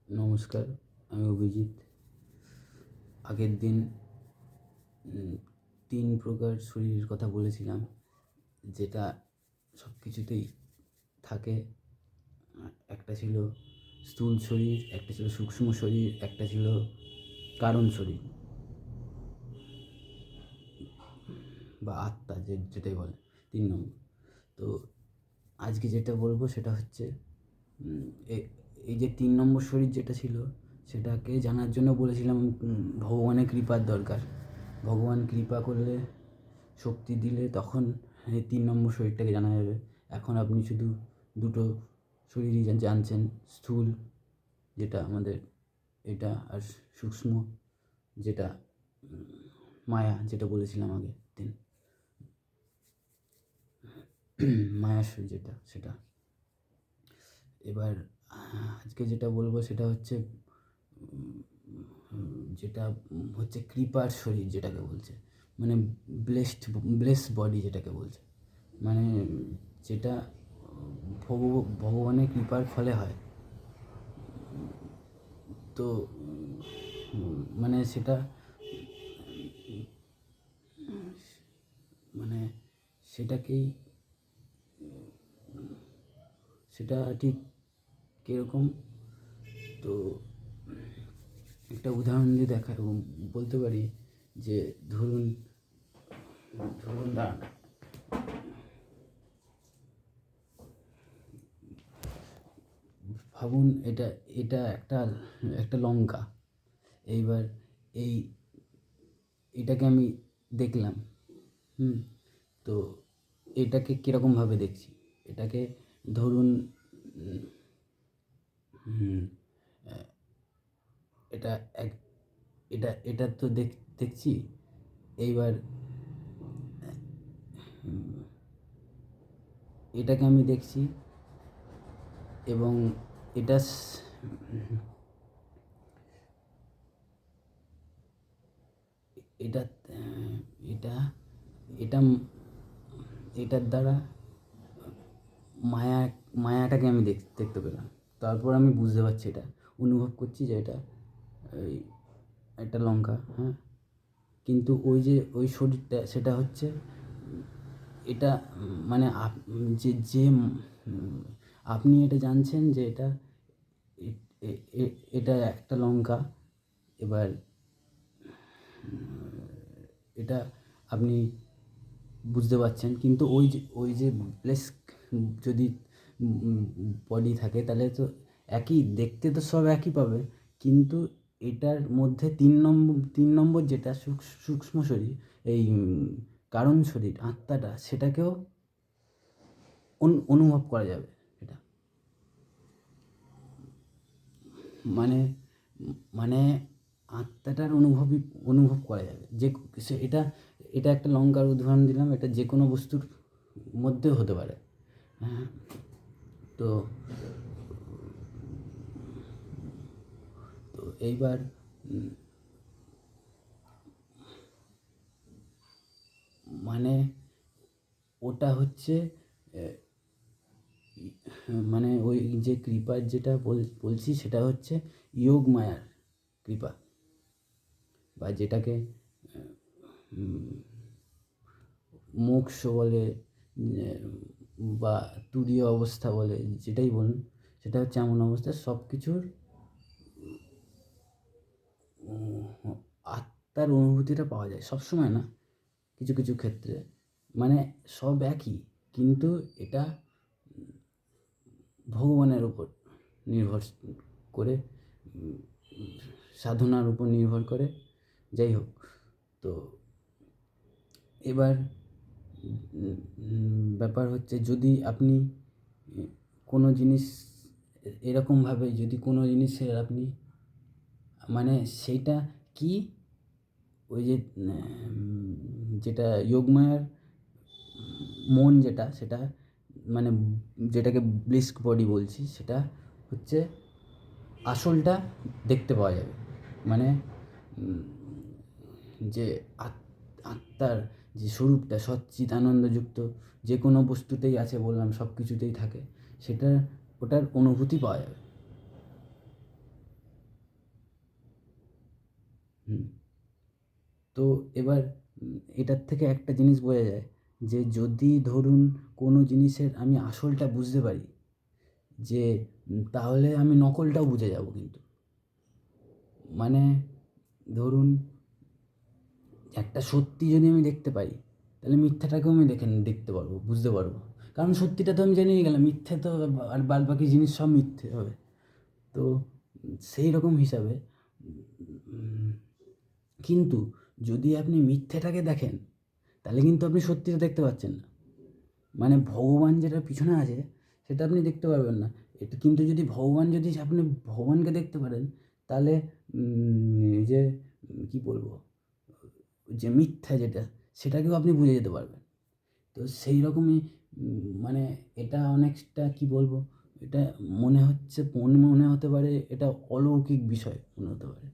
নমস্কার, আমি অভিজিৎ। আগের দিন ৩ প্রকার শরীরের কথা বলেছিলাম, যেটা সব কিছুতেই থাকে। একটা ছিল স্থূল শরীর, একটা ছিল সূক্ষ্ম শরীর, একটা ছিল কারণ শরীর বা আত্মা, যেটাই বলে ৩ নম্বর। তো আজকে যেটা বলবো সেটা হচ্ছে এই যে ৩ নম্বর শরীর যেটা ছিল, সেটাকে জানার জন্য বলেছিলাম ভগবানের কৃপার দরকার। ভগবান কৃপা করলে, শক্তি দিলে তখন এই ৩ নম্বর শরীরটাকে জানা যাবে। এখন আপনি শুধু দুটো শরীরই জানছেন, স্থূল যেটা আমাদের এটা, আর সূক্ষ্ম যেটা মায়া, যেটা বলেছিলাম আগের দিন মায়ার শরীর যেটা, সেটা। এবার আজকে যেটা বলবো সেটা হচ্ছে যেটা হচ্ছে কৃপার শরীর, যেটাকে বলছে মানে ব্লেস বডি, যেটাকে বলছে মানে যেটা ভগবানের কৃপার ফলে হয়। তো মানে সেটা মানে সেটাকেই সেটা ঠিক কীরকম, তো একটা উদাহরণ দিয়ে বলতে পারি যে ধরুন ধরুন দাঁড়ান, ভাবুন এটা এটা একটা একটা লঙ্কা। এইবার এই এটাকে আমি দেখলাম, তো এটাকে কীরকমভাবে দেখছি, এটাকে ধরুন এটা এক এটা এটা তো দেখছি। এইবার এটাকে আমি দেখছি এবং এটা এটা এটা এটা এটার দ্বারা মায়াটাকে আমি দেখতে পেলাম। তারপর আমি বুঝতে পারছি, এটা অনুভব করছি যে এটা একটা লঙ্কা, হ্যাঁ। কিন্তু ওই যে ওই শরীরটা, সেটা হচ্ছে এটা মানে যে যে আপনি এটা জানছেন যে এটা এটা একটা লঙ্কা। এবার এটা আপনি বুঝতে পারছেন, কিন্তু ওই যে প্লেস যদি বডি থাকে, তাহলে তো একই দেখতে, তো সব একই পাবে। কিন্তু এটার মধ্যে ৩ নম্বর যেটা সূক্ষ্ম শরীর, এই কারণ শরীর, আত্মাটা, সেটাকেও অনুভব করা যাবে। এটা মানে মানে আত্মাটার অনুভব করা যাবে। যে এটা এটা একটা লঙ্কার উদাহরণ দিলাম, এটা যে কোনো বস্তুর মধ্যেও হতে পারে, হ্যাঁ। তো তো এইবার মানে ওটা হচ্ছে মানে ওই যে কৃপার যেটা বলছি, সেটা হচ্ছে যোগ মায়ার কৃপা, বা যেটাকে মোক্ষ বলে বা তুরীয় অবস্থা বলে, যেটাই বলুন, সেটা হচ্ছে এমন অবস্থা সব কিছুর আত্মার অনুভূতিটা পাওয়া যায়। সবসময় না, কিছু কিছু ক্ষেত্রে মানে সব একই, কিন্তু এটা ভগবানের উপর নির্ভর করে, সাধনার উপর নির্ভর করে, যাই হোক। তো এবার ব্যাপার হচ্ছে, যদি আপনি কোনো জিনিস এরকমভাবে, যদি কোনো জিনিসের আপনি মানে সেইটা কি, ওই যে যেটা যোগমায়ার মন, যেটা সেটা মানে যেটাকে ব্লিস বডি বলছি, সেটা হচ্ছে আসলটা দেখতে পাওয়া যাবে। মানে যে আত্মার যে স্বরূপটা সচ্চিদানন্দযুক্ত, যে কোনো বস্তুতেই আছে, বললাম সব কিছুতেই থাকে, সেটা ওটার অনুভূতি পাওয়া যাবে। হুম। তো এবার এটার থেকে একটা জিনিস বোঝা যায় যে যদি ধরুন কোনো জিনিসের আমি আসলটা বুঝতে পারি, যে তাহলে আমি নকলটাও বুঝে যাব কিন্তু। মানে ধরুন একটা সত্যি যদি আমি দেখতে পাই, তাহলে মিথ্যাটাকেও আমি দেখতে পারবো, বুঝতে পারবো। কারণ সত্যিটা তো আমি জেনেই গেলাম, মিথ্যে তো আর বাদ বাকি জিনিস সব মিথ্যে হবে। তো সেই রকম হিসাবে কিন্তু যদি আপনি মিথ্যেটাকে দেখেন, তাহলে কিন্তু আপনি সত্যিটা দেখতে পাচ্ছেন না। মানে ভগবান যেটার পিছনে আছে সেটা আপনি দেখতে পারবেন না। এটা কিন্তু যদি আপনি ভগবানকে দেখতে পারেন, তাহলে এই যে কী বলবো, যে মিথ্যা যেটা, সেটাকেও আপনি বুঝে যেতে পারবেন। তো সেই রকমই মানে এটা অনেকটা কী বলবো, এটা মনে হতে পারে এটা অলৌকিক বিষয় মনে হতে পারে,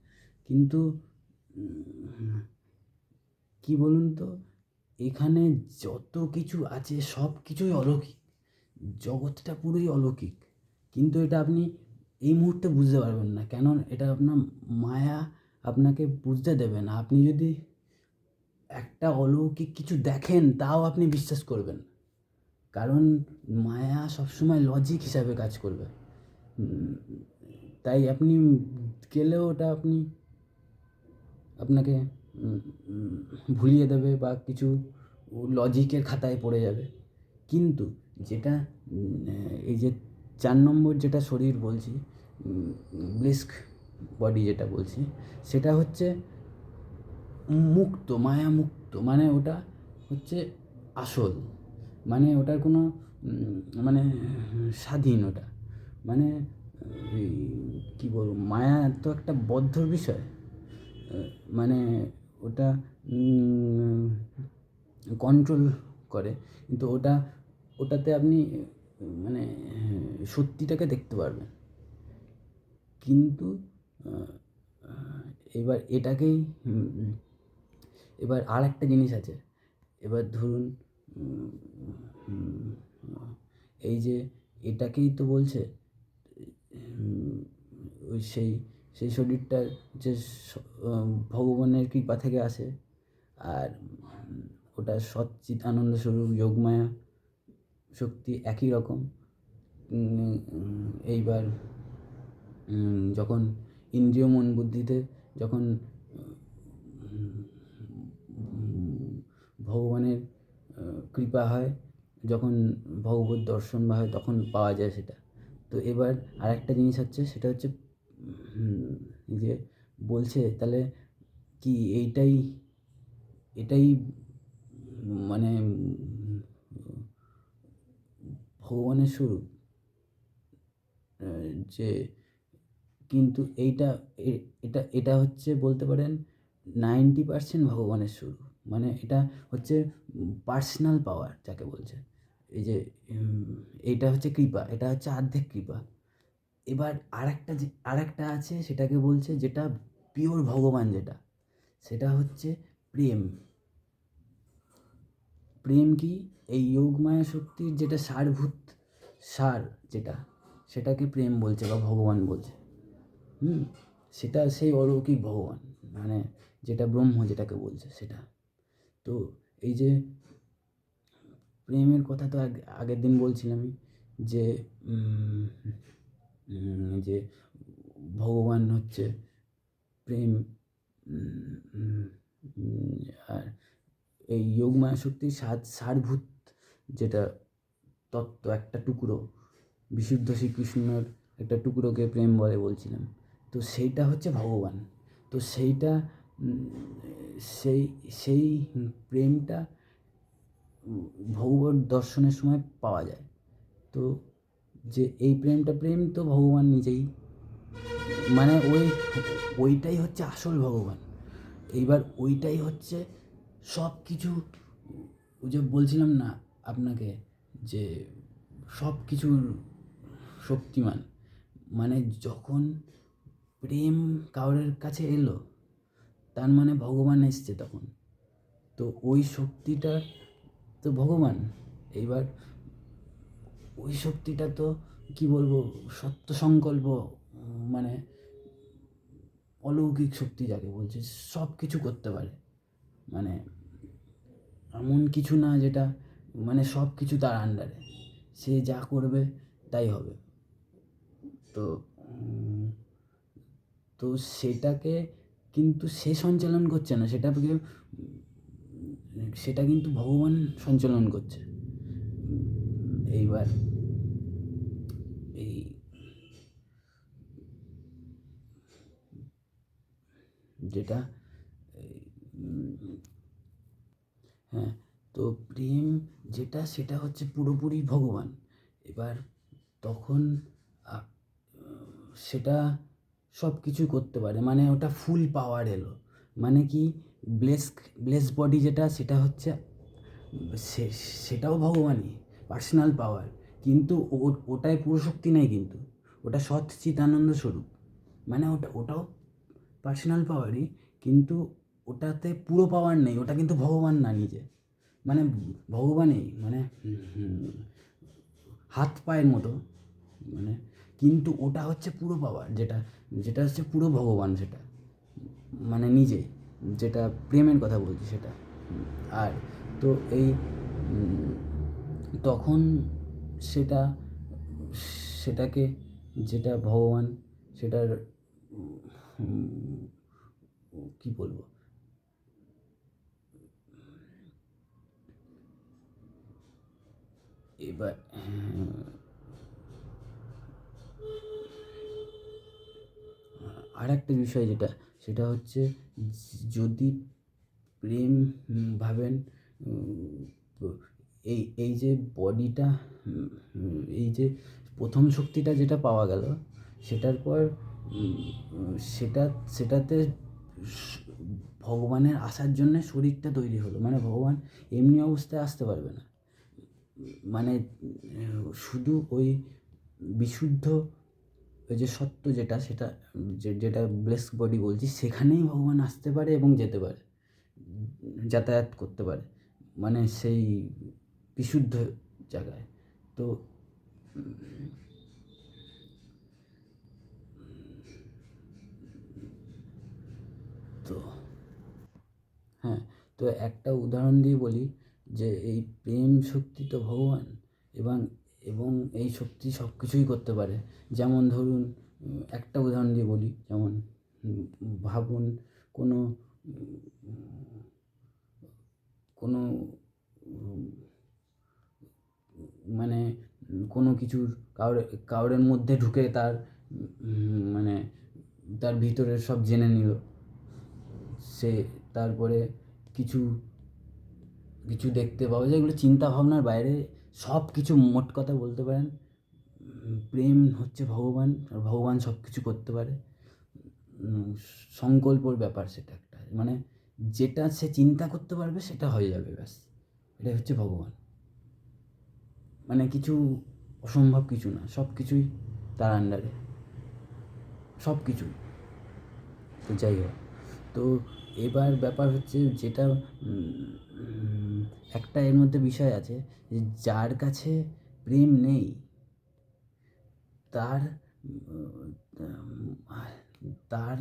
কিন্তু কী বলুন তো, এখানে যত কিছু আছে সব কিছুই অলৌকিক, জগৎটা পুরোই অলৌকিক। কিন্তু এটা আপনি এই মুহূর্তে বুঝতে পারবেন না, কেন এটা আপনার মায়া আপনাকে বুঝতে দেবে না। আপনি যদি একটা অলৌকিক কিছু দেখেন, তাও আপনি বিশ্বাস করবেন না। কারণ মায়া সবসময় লজিক হিসাবে কাজ করবে। তাই আপনি গেলেও ওটা আপনাকে ভুলিয়ে দেবে বা কিছু লজিকের খাতায় পড়ে যাবে। কিন্তু যেটা এই যে 4 নম্বর যেটা শরীর বলছি, ব্লিস্ক বডি যেটা বলছি, সেটা হচ্ছে মুক্ত, মায়া মুক্ত। মানে ওটা হচ্ছে আসল, মানে ওটার কোনো মানে স্বাধীন ওটা। মানে এই কী বলবো, মায়া তো একটা বদ্ধ বিষয়। মানে ওটা কন্ট্রোল করে, কিন্তু ওটাতে আপনি মানে সত্যিটাকে দেখতে পারবেন। কিন্তু এবার এটাকেই এবার আর একটা জিনিস আছে। এবার ধরুন এই যে এটাকেই তো বলছে ওই সেই শরীরটা যে ভগবানের কৃপা থেকে আসে। আর ওটা সচ্চিৎ আনন্দ স্বরূপ যোগমায়া শক্তি একই রকম। এইবার যখন ইন্দ্রিয় মন বুদ্ধিতে যখন ভগবানের কৃপা হয়, যখন ভগবত দর্শন বা হয়, তখন পাওয়া যায় সেটা। তো এবার আরেকটা জিনিস হচ্ছে, সেটা হচ্ছে যে বলছে তাহলে কি এটাই মানে ভগবানের স্বরূপ, যে কিন্তু এটা হচ্ছে বলতে পারেন 90% ভগবানের স্বরূপ। মানে এটা হচ্ছে পার্সোনাল পাওয়ার যাকে বলছে। এই যে এইটা হচ্ছে কৃপা, এটা হচ্ছে আর্ধেক কৃপা। এবার আরেকটা আছে, সেটাকে বলছে যেটা পিওর ভগবান, যেটা সেটা হচ্ছে প্রেম। প্রেম কি? এই যোগমায়া শক্তির যেটা সার, যেটা সেটাকে প্রেম বলছে বা ভগবান বলছে। সেটা সেই অলৌকিক ভগবান, মানে যেটা ব্রহ্ম যেটাকে বলছে সেটা। তো এই যে প্রেমের কথা তো আগের দিন বলছিলামই, যে যে ভগবান হচ্ছে প্রেম। আর এই যোগমায়া শক্তির সারভূত যেটা তত্ত্ব, একটা টুকরো, বিশুদ্ধ শ্রীকৃষ্ণর একটা টুকরোকে প্রেম বলে বলছিলাম। তো সেইটা হচ্ছে ভগবান। তো সেইটা সেই সেই প্রেমটা ভগবত দর্শনের সময় পাওয়া যায়। তো যে এই প্রেম তো ভগবান নিজেই, মানে ওইটাই হচ্ছে আসল ভগবান। এইবার ওইটাই হচ্ছে সব কিছু, ওই যে বলছিলাম না আপনাকে, যে সব কিছুর শক্তিমান। মানে যখন প্রেম কারোর কাছে এলো, তার মানে ভগবান এসছে তখন। তো ওই শক্তিটা তো ভগবান। এইবার ওই শক্তিটা তো কী বলবো, সত্য সংকল্প, মানে অলৌকিক শক্তি যাকে বলছে, সব কিছু করতে পারে, মানে এমন কিছু না যেটা, মানে সব কিছু তার আন্ডারে, সে যা করবে তাই হবে। তো তো সেটাকে কিন্তু সে সঞ্চালন করছে না, সেটা কিন্তু ভগবান সঞ্চালন করছে। এইবার এই যেটা হ্যাঁ, তো প্রেম যেটা সেটা হচ্ছে পুরোপুরি ভগবান। এবার তখন সেটা সব কিছু করতে পারে, মানে ওটা ফুল পাওয়ার এলো। মানে কি, ব্লেস বডি যেটা, সেটা হচ্ছে সেটাও ভগবানই, পার্সোনাল পাওয়ার, কিন্তু ওটায় পুরো শক্তি নেই, কিন্তু ওটা সৎ চিদানন্দ স্বরূপ। মানে ওটাও পার্সোনাল পাওয়ারই, কিন্তু ওটাতে পুরো পাওয়ার নেই, ওটা কিন্তু ভগবান না নিজে, মানে ভগবানই, মানে হাত পায়ের মতো, মানে কিন্তু ওটা হচ্ছে পুরো পাওয়ার, যেটা হচ্ছে পুরো ভগবান, সেটা মানে নিজে, যেটা প্রেমের কথা বলছি সেটা। আর তো এই তখন সেটা সেটাকে যেটা ভগবান, সেটার কি বলবো, এবার আর একটা বিষয় যেটা, সেটা হচ্ছে যদি প্রেম ভাবেন, এই যে বডিটা, এই যে প্রথম শক্তিটা যেটা পাওয়া গেল, সেটার পর সেটাতে ভগবানের আসার জন্যে শরীরটা তৈরি হলো, মানে ভগবান এমনি অবস্থায় আসতে পারবে না, মানে শুধু ওই বিশুদ্ধ ওই যে সত্য যেটা, যেটা ব্লেস বডি বলছি, সেখানেই ভগবান আসতে পারে এবং যেতে পারে, যাতায়াত করতে পারে, মানে সেই বিশুদ্ধ জায়গায়। তো তো হ্যাঁ, তো একটা উদাহরণ দিয়ে বলি, যে এই প্রেম শক্তি তো ভগবান, এবং এবং এই শক্তি সব কিছুই করতে পারে। যেমন ধরুন, একটা উদাহরণ দিয়ে বলি, যেমন ভাবুন কোনো কোনো মানে কোনো কিছুর কারোরের মধ্যে ঢুকে মানে তার ভিতরের সব জেনে নিল সে, তারপরে কিছু কিছু দেখতে পাওয়া যায়, এগুলো চিন্তা ভাবনার বাইরে, সব কিছু, মোট কথা বলতে পারেন প্রেম হচ্ছে ভগবান, আর ভগবান সব কিছু করতে পারে। সংকল্পর ব্যাপার সেটা একটা, মানে যেটা সে চিন্তা করতে পারবে সেটা হয়ে যাবে, ব্যাস, এটাই হচ্ছে ভগবান। মানে কিছু অসম্ভব কিছু না, সব কিছুই তার আন্ডারে, সব কিছুই। তো যাই হোক, তো এবার ব্যাপার হচ্ছে যেটা একটা এর মধ্যে বিষয় আছে, যে যার কাছে প্রেম নেই, তার তার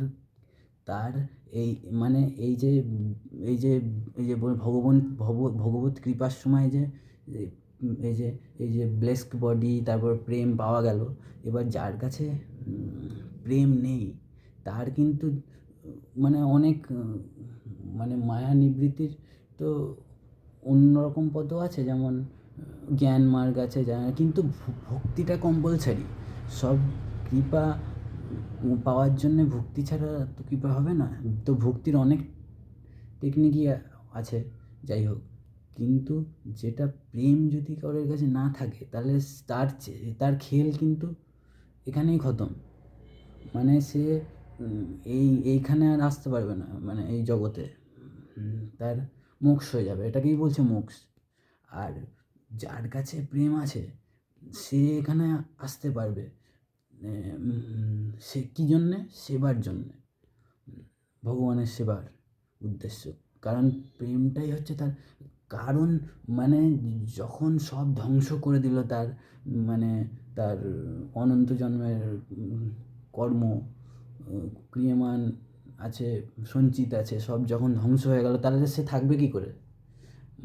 তার এই মানে এই যে ভগবত কৃপার সময় যে এই যে এই যে ব্লেসড বডি, তারপর প্রেম পাওয়া গেল, এবার যার কাছে প্রেম নেই, তার কিন্তু মানে অনেক মানে মায়া নিবৃত্তির তো অন্যরকম পথও আছে, যেমন জ্ঞান মার্গ আছে, কিন্তু ভক্তিটা কম্পালসারি। সব কৃপা পাওয়ার জন্যে ভক্তি ছাড়া তো কৃপা হবে না। তো ভক্তির অনেক টেকনিকই আছে, যাই হোক, কিন্তু যেটা প্রেম যদি কারোর কাছে না থাকে, তাহলে তার খেল কিন্তু এখানেই খতম, মানে সে এইখানে আর আসতে পারবে না, মানে এই জগতে তার মোক্ষ হয়ে যাবে, এটাকেই বলছে মোক্ষ। আর যার কাছে প্রেম আছে, সে এখানে আসতে পারবে, সে কী জন্যে, সেবার জন্যে, ভগবানের সেবার উদ্দেশ্য। কারণ প্রেমটাই হচ্ছে তার কারণ, মানে যখন সব ধ্বংস করে দিল তার, মানে অনন্ত জন্মের কর্ম, ক্রিয়মান আছে, সঞ্চিত আছে, সব যখন ধ্বংস হয়ে গেল, তাহলে সে থাকবে কী করে?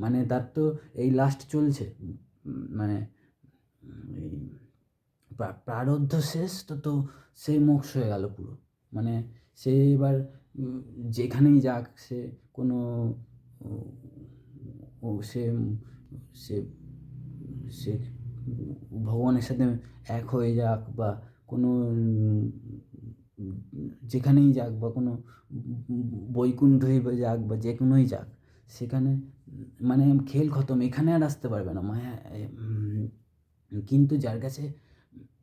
মানে তার তো এই লাস্ট চলছে, মানে এই প্রারব্ধ শেষ, তো সে মোক্ষ হয়ে গেল পুরো। মানে সে এবার যেখানেই যাক, সে কোনো সে সে সে ভগবানের সাথে এক হয়ে যাক, বা কোনো যেখানেই যাক, বা কোনো বৈকুণ্ঠই যাক, বা যে কোনোই যাক, সেখানে মানে খেল খতম, এখানে আর আসতে পারবে না মায়া। কিন্তু যার কাছে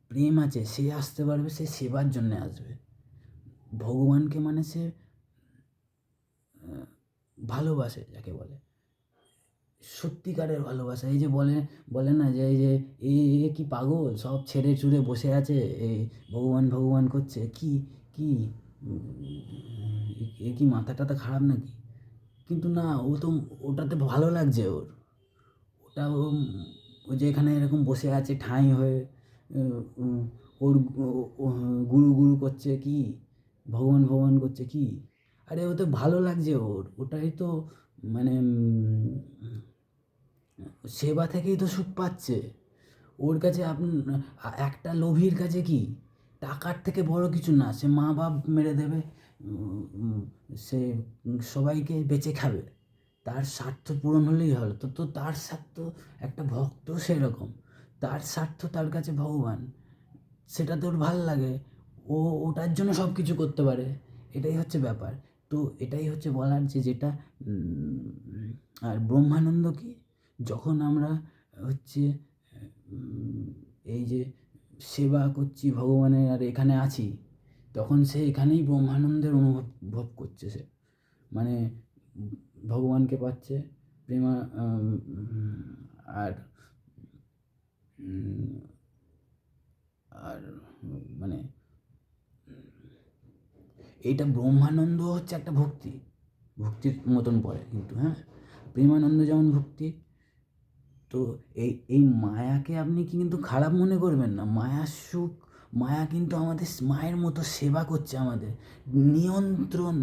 প্রেম আছে সে আসতে পারবে, সে সেবার জন্যে আসবে। ভগবানকে মানে সে ভালোবাসে, যাকে বলে সত্যিকারের ভালোবাসা। এই যে বলে না যে এই যে এ কি পাগল, সব ছেড়ে ছুড়ে বসে আছে, এই ভগবান ভগবান করছে, কি কি এ কি মাথা টাথা খারাপ নাকি? কিন্তু না, ও তো ওটাতে ভালো লাগছে ওর। ওটা ও যে এখানে এরকম বসে আছে ঠাঁই হয়ে, ওর গুরু গুরু করছে, কি ভগবান ভগবান করছে, কি আরে ও তো ভালো লাগছে ওর, ওটাই তো মানে সেবা থেকেই তো সুখ পাচ্ছে। ওর কাছে একটা লোভীর কাছে কি টাকার থেকে বড় কিছু না, সে মা বাপ মেরে দেবে, সে সবাইকে বেঁচে খাবে, তার স্বার্থ পূরণ হলেই হলো। তো তার স্বার্থ, একটা ভক্ত সেরকম, তার স্বার্থ তার কাছে ভগবান, সেটা তোর ভাল লাগে, ও ওটার জন্য সব কিছু করতে পারে। এটাই হচ্ছে ব্যাপার। তো এটাই হচ্ছে বলার যে যেটা আর ব্রহ্মানন্দ কি, যখন আমরা হচ্ছে এই যে সেবা করছি ভগবানের আর এখানে আছি, তখন সে এখানেই ব্রহ্মানন্দের অনুভব করছে। সে মানে ভগবানকে পাচ্ছে, প্রেমা আর আর মানে এইটা ব্রহ্মানন্দ হচ্ছে একটা ভক্তির মতন পড়ে কিন্তু, হ্যাঁ, প্রেমানন্দ যেমন ভক্তি। তো এই মায়াকে আপনি কিন্তু খারাপ মনে করবেন না। মায়ার সুখ, মায়া কিন্তু আমাদের মায়ের মতো সেবা করছে, আমাদের নিয়ন্ত্রণ,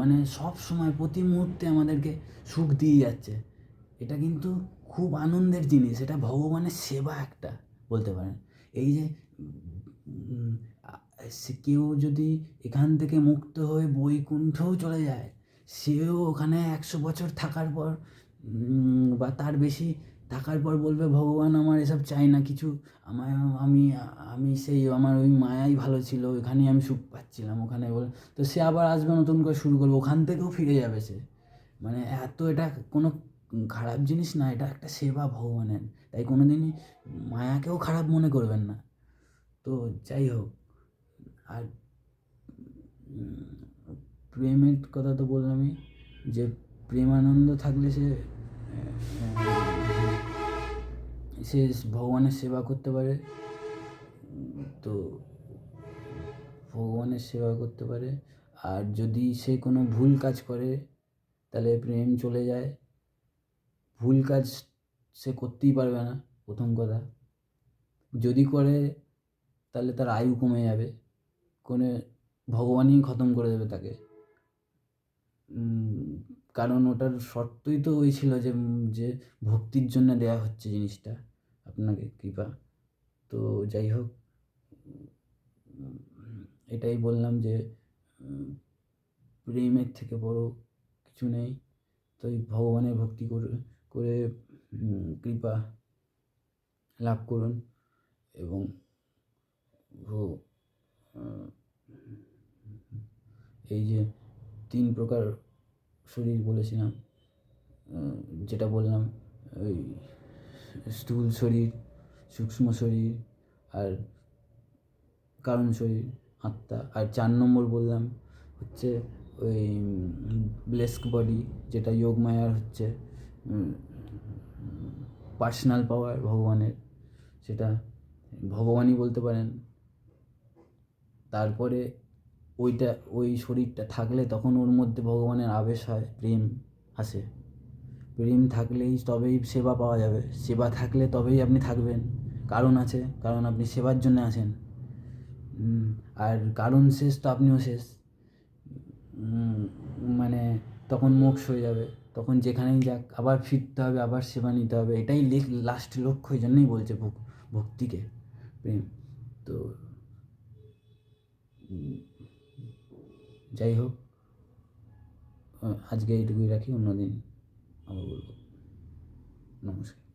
মানে সব সময় প্রতি মুহূর্তে আমাদেরকে সুখ দিয়ে যাচ্ছে। এটা কিন্তু খুব আনন্দের জিনিস, এটা ভগবানের সেবা একটা বলতে পারেন। এই যে সে কেউ যদি এখান থেকে মুক্ত হয়ে বৈকুণ্ঠও চলে যায়, সেও ওখানে 100 বছর থাকার পর বা তার বেশি থাকার পর বলবে, ভগবান আমার এসব চাই না কিছু, আমায় আমি আমি সেই আমার ওই মায়াই ভালো ছিল, ওখানেই আমি সুখ পাচ্ছিলাম, ওখানে বলে। তো সে আবার আসবে, নতুন করে শুরু করবে, ওখান থেকেও ফিরে যাবে সে। মানে এত এটা কোনো খারাপ জিনিস না, এটা একটা সেবা ভগবানের। তাই কোনো দিনই মায়াকেও খারাপ মনে করবেন না। তো যাই হোক, আর প্রেমের কথা তো বললামই, যে প্রেমানন্দ থাকলে সে ভগবানের সেবা করতে পারে। তো ভগবানের সেবা করতে পারে। আর যদি সে কোনো ভুল কাজ করে, তাহলে প্রেম চলে যায়। ভুল কাজ সে করতেই পারবে না, প্রথম কথা। যদি করে তাহলে তার আয়ু কমে যাবে, কোনো ভগবানই খতম করে দেবে তাকে। কারণ ওটার শর্তই তো ওই ছিল যে যে ভক্তির জন্য দেয়া হচ্ছে জিনিসটা, আপনাকে কৃপা। তো যাই হোক, এটাই বললাম যে প্রেমের থেকে বড় কিছু নেই। তো এই ভগবানের ভক্তি করে কৃপা লাভ করুন। এবং এই যে 3 প্রকার শরীর বলেছিলাম, যেটা বললাম, ওই স্থূল শরীর, সূক্ষ্ম শরীর, আর কারণ শরীর, আত্মা। আর 4 নম্বর বললাম হচ্ছে ওই ব্লেস্ক বডি, যেটা যোগমায়ার হচ্ছে পার্সোনাল পাওয়ার ভগবানের, সেটা ভগবানই বলতে পারেন। তারপরে ওই শরীরটা থাকলে তখন ওর মধ্যে ভগবানের আবেশ হয়, প্রেম আসে। প্রেম থাকলেই তবেই সেবা পাওয়া যাবে, সেবা থাকলে তবেই আপনি থাকবেন। কারণ আছে, কারণ আপনি সেবার জন্য আছেন। আর কারণ শেষ তো আপনিও শেষ। উম, মানে তখন মোক্ষ হয়ে যাবে, তখন যেখানেই যাক আবার ফিরতে হবে, আবার সেবা নিতে হবে, এটাই লাস্ট লক্ষ্য। এই জন্যই বলছে ভক্তিকে প্রেম। তো উম, যাই হোক, আজকে এইটুকুই রাখি, অন্যদিন আবার বলবো। নমস্কার।